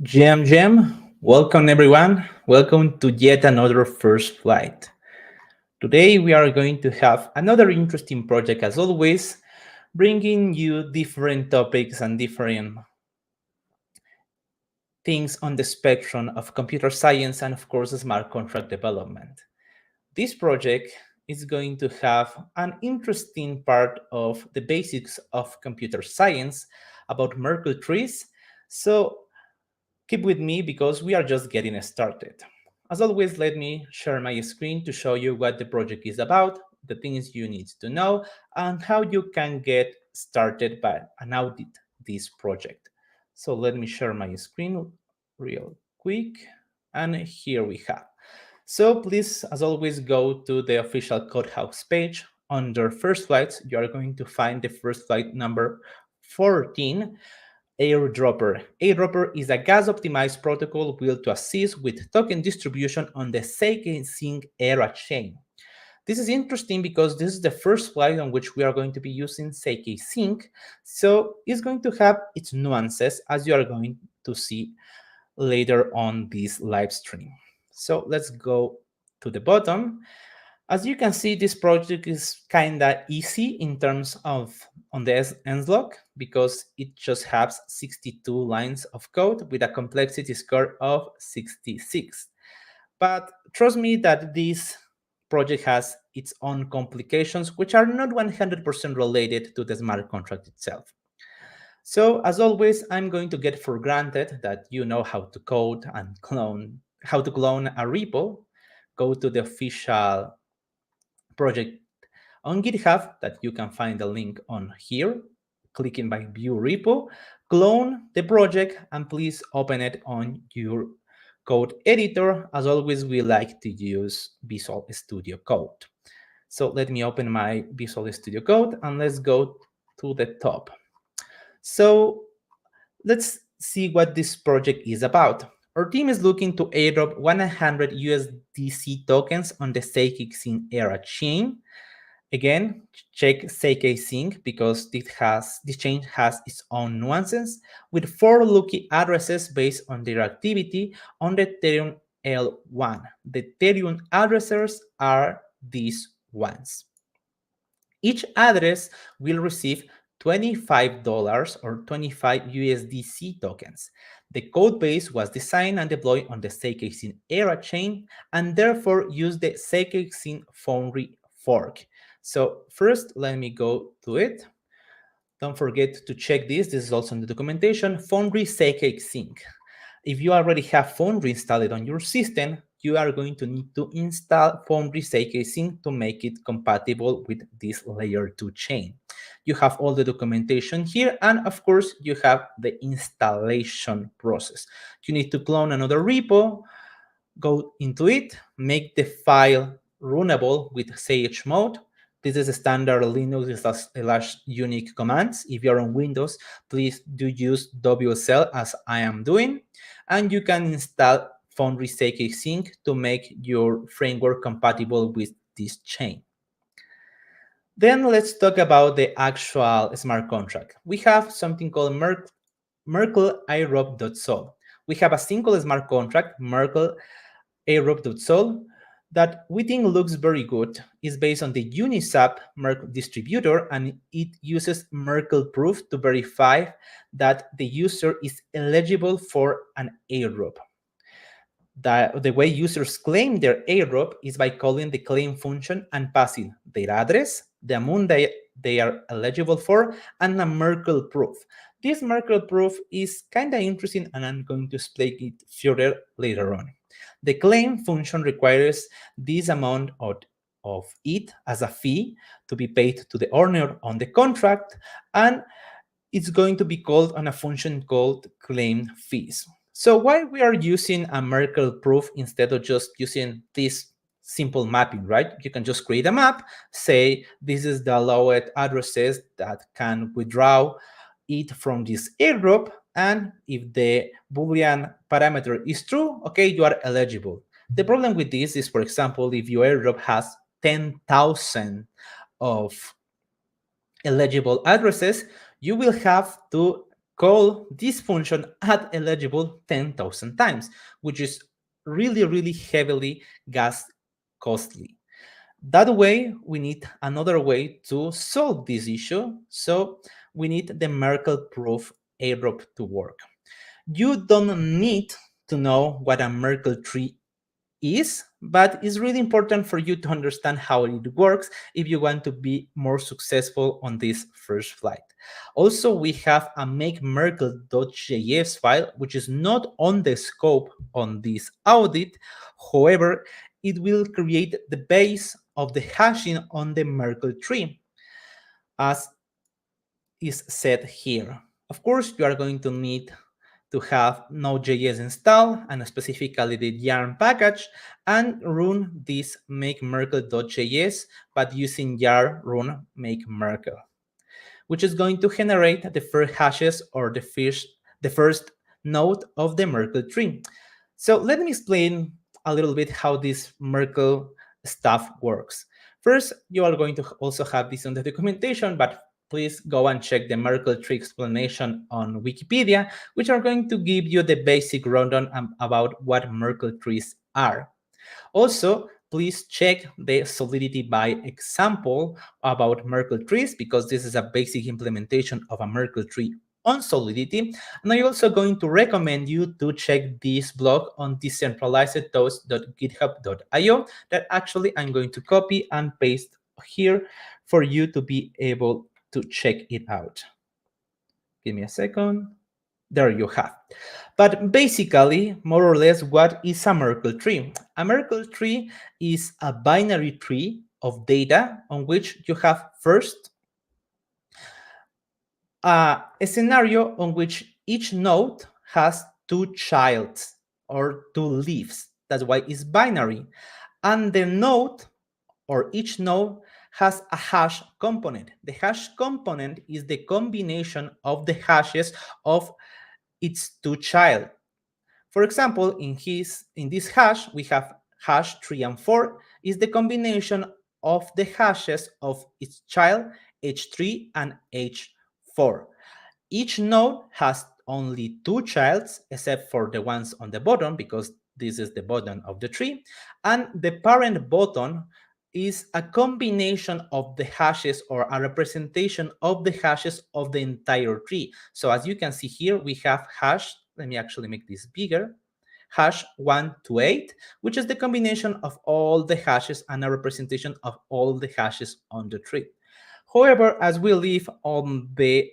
Welcome everyone. Welcome to yet another first flight. Today we are going to have another interesting project as always, bringing you different topics and different things on the spectrum of computer science and of course smart contract development. This project is going to have an interesting part of the basics of computer science about Merkle trees. So keep with me because we are just getting started. As always, let me share my screen to show you what the project is about, the things you need to know, and how you can get started by and audit this project. So let me share my screen real quick. And here we have. So please, as always, go to the official Codehouse page. Under first flights, you are going to find the first flight number 14, AirDropper. AirDropper is a gas-optimized protocol built to assist with token distribution on the Sync era chain. This is interesting because this is the first flight on which we are going to be using Sync, so it's going to have its nuances as you are going to see later on this live stream. So let's go to the bottom. As you can see, this project is kind of easy in terms of on the nslog because it just has 62 lines of code with a complexity score of 66. But trust me that this project has its own complications, which are not 100% related to the smart contract itself. So as always, I'm going to get for granted that you know how to code and how to clone a repo. Go to the official project on GitHub that you can find the link on here, clicking by view repo, clone the project, and please open it on your code editor. As always, we like to use Visual Studio Code. So let me open my Visual Studio Code and let's go to the top. So let's see what this project is about. Our team is looking to airdrop 100 USDC tokens on the Sync era chain. Again, check Sync because this chain has its own nuances with 4 lucky addresses based on their activity on the Ethereum L1. The Ethereum addresses are these ones. Each address will receive $25 or 25 USDC tokens. The code base was designed and deployed on the Sync era chain and therefore use the Sync Foundry fork. So first, let me go to it. Don't forget to check this. This is also in the documentation. Foundry Sync. If you already have Foundry installed on your system, you are going to need to install Foundry Sync to make it compatible with this layer 2 chain. You have all the documentation here, and of course, you have the installation process. You need to clone another repo, go into it, make the file runnable with chmod. This is a standard Linux/Unix commands. If you're on Windows, please do use WSL as I am doing. And you can install Foundry Sync to make your framework compatible with this chain. Then let's talk about the actual smart contract. We have something called Merkle airdrop.sol. We have a single smart contract, Merkle airdrop.sol, that we think looks very good. It's based on the Uniswap Merkle distributor, and it uses Merkle proof to verify that the user is eligible for an airdrop. The way users claim their airdrop is by calling the claim function and passing their address, the amount they are eligible for, and a Merkle proof. This Merkle proof is kind of interesting, and I'm going to explain it further later on. The claim function requires this amount of it as a fee to be paid to the owner on the contract, and it's going to be called on a function called claim fees. So why we are using a Merkle proof instead of just using this simple mapping, right? You can just create a map, say this is the allowed addresses that can withdraw it from this airdrop, and if the Boolean parameter is true, okay, you are eligible. The problem with this is, for example, if your airdrop has 10,000 of eligible addresses, you will have to call this function add eligible 10,000 times, which is really, really heavily gas costly. That way, we need another way to solve this issue. So we need the Merkle-proof airdrop to work. You don't need to know what a Merkle tree is, but it's really important for you to understand how it works if you want to be more successful on this first flight. Also, we have a makemerkle.js file, which is not on the scope on this audit. However, it will create the base of the hashing on the Merkle tree, as is said here. Of course, you are going to need to have Node.js installed and specifically the yarn package and run this makemerkle.js, but using yarn run makemerkle, which is going to generate the first hashes or the first node of the Merkle tree. So let me explain a little bit how this Merkle stuff works. First, you are going to also have this on the documentation, but please go and check the Merkle tree explanation on Wikipedia, which are going to give you the basic rundown about what Merkle trees are. Also, please check the Solidity by example about Merkle trees, because this is a basic implementation of a Merkle tree on Solidity. And I'm also going to recommend you to check this blog on decentralizedtoast.github.io that actually I'm going to copy and paste here for you to be able to check it out. Give me a second. There you have. But basically, more or less, what is a Merkle tree? A Merkle tree is a binary tree of data on which you have first a scenario on which each node has two childs or two leaves. That's why it's binary. And the node or each node has a hash component. The hash component is the combination of the hashes of its two child. For example, in this hash, we have hash 3 and 4 is the combination of the hashes of its child h3 and h4. Each node has only two childs, except for the ones on the bottom, because this is the bottom of the tree. And the parent bottom is a combination of the hashes or a representation of the hashes of the entire tree. So as you can see here, we have hash, let me actually make this bigger, hash 1 to 8, which is the combination of all the hashes and a representation of all the hashes on the tree. However, as we live on the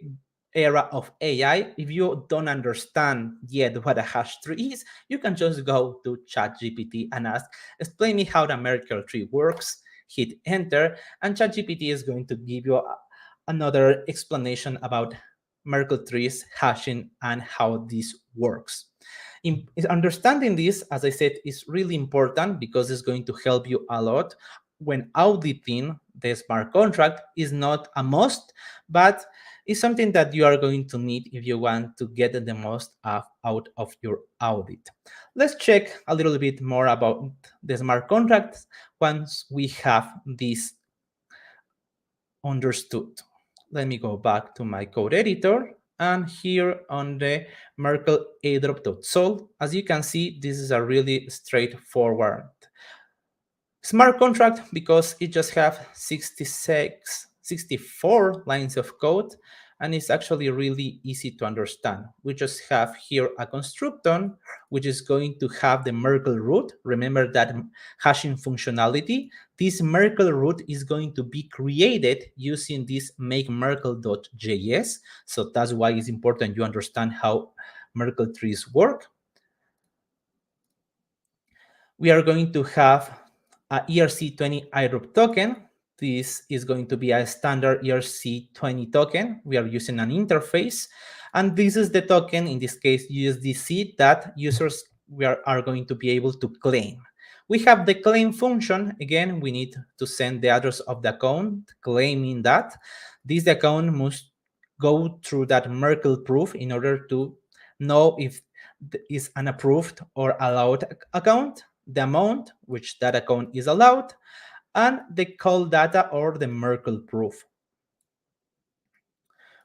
era of AI, if you don't understand yet what a hash tree is, you can just go to ChatGPT and ask, explain me how the Merkle tree works, hit enter, and ChatGPT is going to give you another explanation about Merkle trees, hashing, and how this works. Understanding this, as I said, is really important because it's going to help you a lot when auditing the smart contract. Is not a must, but it's something that you are going to need if you want to get the most out of your audit. Let's check a little bit more about the smart contracts once we have this understood. Let me go back to my code editor, and here on the Merkle airdrop.sol, as you can see, this is a really straightforward smart contract because it just have 64 lines of code, and it's actually really easy to understand. We just have here a constructor, which is going to have the Merkle root. Remember that hashing functionality. This Merkle root is going to be created using this makemerkle.js. So that's why it's important you understand how Merkle trees work. We are going to have a ERC20 airdrop token. This is going to be a standard ERC20 token. We are using an interface, and this is the token, in this case USDC, that users are going to be able to claim. We have the claim function. Again, we need to send the address of the account claiming that. This account must go through that Merkle proof in order to know if is an approved or allowed account, the amount which that account is allowed, and the call data or the Merkle proof.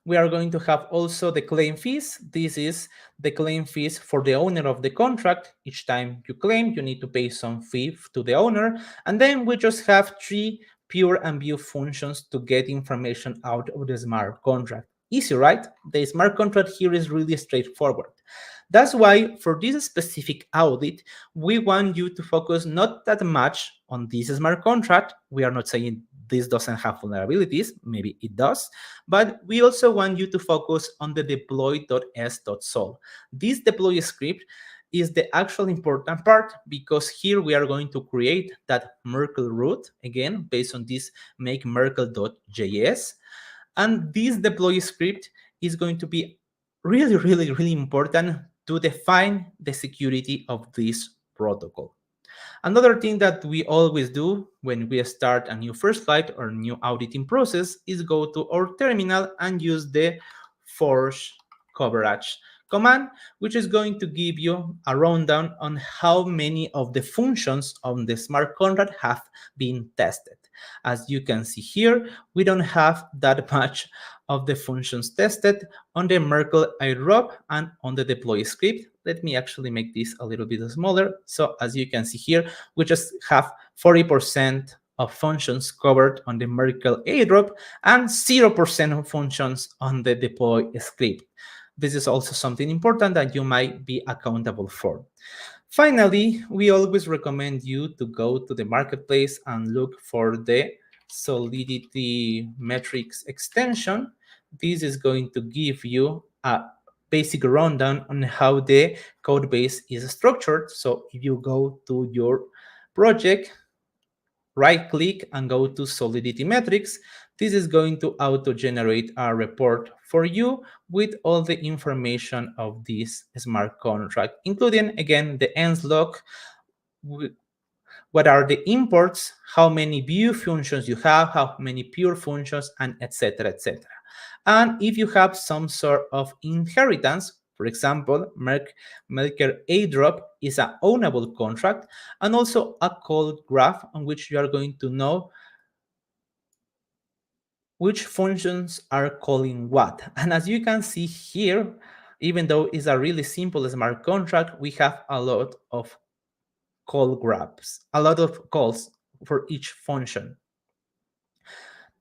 We are going to have also the claim fees. This is the claim fees for the owner of the contract. Each time you claim, you need to pay some fee to the owner. And then we just have three pure and view functions to get information out of the smart contract. Easy, right? The smart contract here is really straightforward. That's why for this specific audit, we want you to focus not that much on this smart contract. We are not saying this doesn't have vulnerabilities, maybe it does, but we also want you to focus on the deploy.s.sol. This deploy script is the actual important part because here we are going to create that Merkle root, again, based on this make merkle.js. And this deploy script is going to be really, really, really important to define the security of this protocol. Another thing that we always do when we start a new first flight or new auditing process is go to our terminal and use the force coverage command, which is going to give you a rundown on how many of the functions on the smart contract have been tested. As you can see here, we don't have that much of the functions tested on the Merkle AirDrop and on the deploy script. Let me actually make this a little bit smaller. So as you can see here, we just have 40% of functions covered on the Merkle AirDrop and 0% of functions on the deploy script. This is also something important that you might be accountable for. Finally, we always recommend you to go to the marketplace and look for the Solidity Metrics extension. This is going to give you a basic rundown on how the code base is structured. So if you go to your project, right click and go to Solidity Metrics, this is going to auto-generate a report for you with all the information of this smart contract, including, again, the ends log, what are the imports, how many view functions you have, how many pure functions, and etc., etc. And if you have some sort of inheritance, for example, Merkle AirDrop is an ownable contract, and also a code graph on which you are going to know which functions are calling what. And as you can see here, even though it's a really simple smart contract, we have a lot of call graphs, a lot of calls for each function.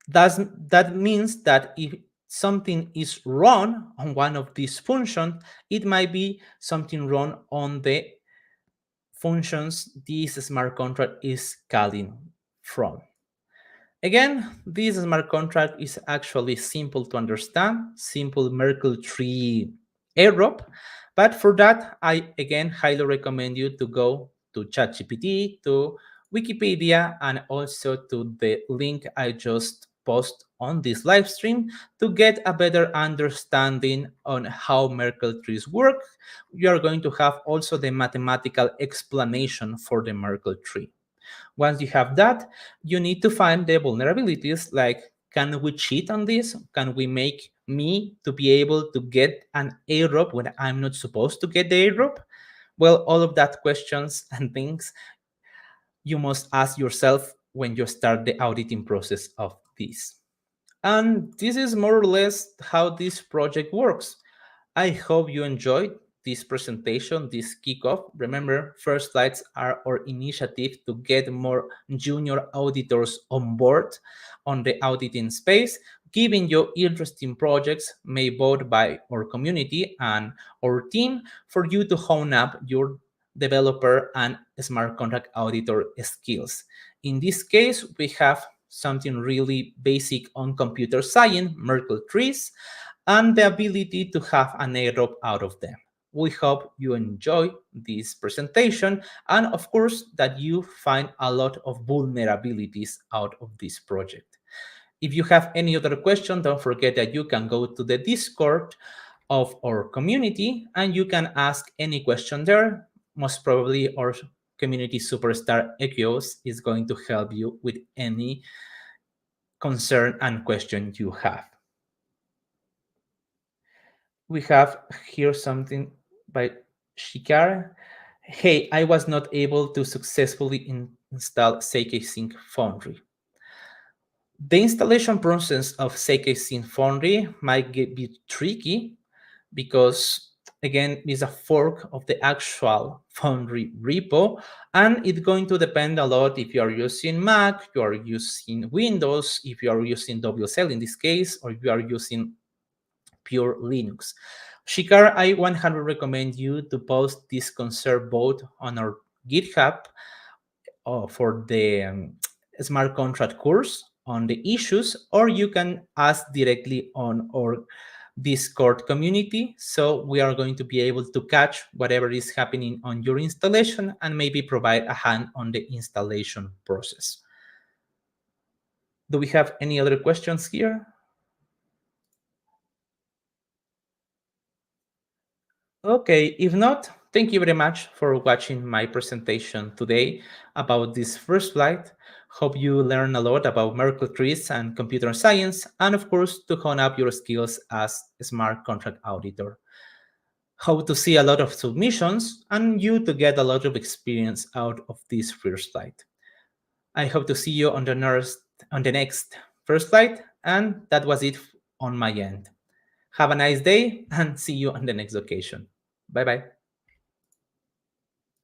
That means that if something is wrong on one of these functions, it might be something wrong on the functions this smart contract is calling from. Again, this smart contract is actually simple to understand, simple Merkle tree airdrop. But for that, I again highly recommend you to go to ChatGPT, to Wikipedia, and also to the link I just post on this live stream to get a better understanding on how Merkle trees work. You are going to have also the mathematical explanation for the Merkle tree. Once you have that, you need to find the vulnerabilities, like, can we cheat on this? Can we make me to be able to get an airdrop when I'm not supposed to get the airdrop? Well, all of that questions and things you must ask yourself when you start the auditing process of this. And this is more or less how this project works. I hope you enjoyed this presentation, this kickoff. Remember, First Flights are our initiative to get more junior auditors on board on the auditing space, giving you interesting projects made both by our community and our team for you to hone up your developer and smart contract auditor skills. In this case, we have something really basic on computer science, Merkle trees, and the ability to have an airdrop out of them. We hope you enjoy this presentation and, of course, that you find a lot of vulnerabilities out of this project. If you have any other question, don't forget that you can go to the Discord of our community and you can ask any question there. Most probably our community superstar Ekios is going to help you with any concern and question you have. We have here something by Shikar. Hey, I was not able to successfully install CK Sync Foundry. The installation process of CKSync Foundry might be tricky because, again, it's a fork of the actual Foundry repo, and it's going to depend a lot if you are using Mac, you are using Windows, if you are using WSL in this case, or if you are using pure Linux. Shikar, I 100 recommend you to post this concern both on our GitHub for the smart contract course on the issues, or you can ask directly on our Discord community. So we are going to be able to catch whatever is happening on your installation and maybe provide a hand on the installation process. Do we have any other questions here? Okay, if not, thank you very much for watching my presentation today about this first flight. Hope you learn a lot about Merkle trees and computer science, and of course, to hone up your skills as a smart contract auditor. How to see a lot of submissions, and you to get a lot of experience out of this first flight. I hope to see you on the next first flight, and that was it on my end. Have a nice day, and see you on the next occasion. Bye bye.